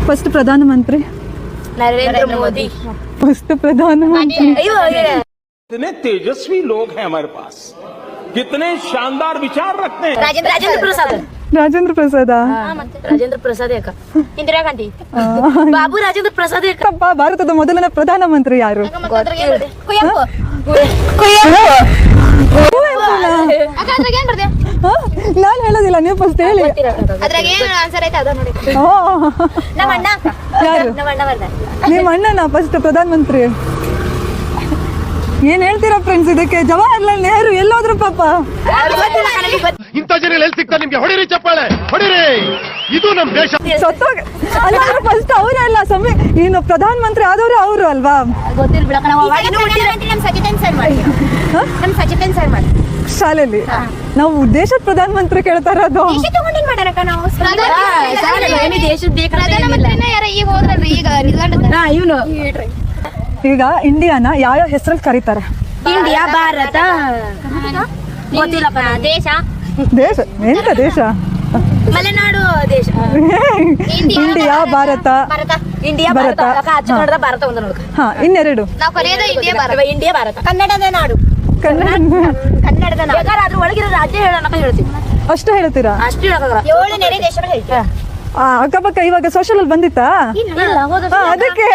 First ಪ್ರಧಾನಮಂತ್ರಿ Narendra Modi. First ಪ್ರಧಾನಮಂತ್ರಿ कितने तेजस्वी लोग हैं हमारे पास, कितने शानदार विचार रखते हैं। राजेंद्र प्रसाद। ರಾಜೇಂದ್ರ ಪ್ರಸಾದ राजेंद्र प्रसाद इंदिरा गांधी। बाबू राजेंद्र प्रसाद ಭಾರತದ ಮೊದಲನೇ ಪ್ರಧಾನಮಂತ್ರಿ ಯಾರು? ನಾನು ಹೇಳೋದಿಲ್ಲ, ನೀವು ಫಸ್ಟ್ ಹೇಳಿ. ಯಾರು ನಿಮ್ಮ ಅಣ್ಣನ ಫಸ್ಟ್ ಪ್ರಧಾನಮಂತ್ರಿ? ಏನ್ ಹೇಳ್ತೀರಾ ಫ್ರೆಂಡ್ಸ್ ಇದಕ್ಕೆ? ಜವಾಹರ್ಲಾಲ್ ನೆಹರು ಎಲ್ಲೋದ್ರು ಪಾಪ? ಇಂಥ ಜನ ಎಲ್ಲಿ ಸಿಗ್ತಾರೆ ನಿಮ್ಗೆ? ಹೊಡಿರಿ ಚಪ್ಪಾಳೆ, ಹೊಡಿರಿ. ಇದು ನಮ್ ದೇಶ. ಸತ್ತೋಗ ಅಲ್ಲ, ಫಸ್ಟ್ ಅವರಲ್ಲ ಇನ್ನು ಪ್ರಧಾನ ಮಂತ್ರಿ ಆದವರು ಅವರು ಅಲ್ವಾ? ಶಾಲೆಯಲ್ಲಿ ನಾವು ದೇಶದ ಪ್ರಧಾನ ಮಂತ್ರಿ ಕೇಳ್ತಾ ಇರೋದು. ಈಗ ಇಂಡಿಯಾನ ಯಾವ ಹೆಸರಲ್ಲಿ ಕರೀತಾರೆ? ಇಂಡಿಯಾ, ಭಾರತ, ಗೊತ್ತಿಲ್ಲಪ್ಪ. ದೇಶ ದೇಶ ಎಂತ ದೇಶ? ಮಲೆನಾಡು ದೇಶ. ಇಂಡಿಯಾ, ಭಾರತ. ಇಂಡಿಯಾ, ಭಾರತ. ಅಚ್ಚ ಕನ್ನಡದ ಭಾರತ ಒಂದು ನೋಡು. ಹಾ, ಇನ್ನೆರಡು. ನಾವು ಕರೆಯೋದ ಇಂಡಿಯಾ, ಭಾರತ. ಇಂಡಿಯಾ, ಭಾರತ. ಕನ್ನಡದ ನಾಡು. ಕನ್ನಡದ ನಾಡು. ಅದ್ರ ಒಳಗಿರೋ ರಾಜ್ಯ ಹೇಳೋಣ ಹೇಳ್ತೀವಿ. ಅಷ್ಟು ಹೇಳ್ತೀರಾ? ಅಷ್ಟು ಹೇಳಕ್ಕಾಗಲ್ಲ. 7 ನೆರೆ ದೇಶಗಳು ಹೇಳ್ತೀವಿ. ಅಕ್ಕಪಕ್ಕ ಇವಾಗ ಸೋಷಲ್ ಅಲ್ಲಿ ಬಂದಿತ್ತಾ? ಇಲ್ಲ, ಅದಕ್ಕೆ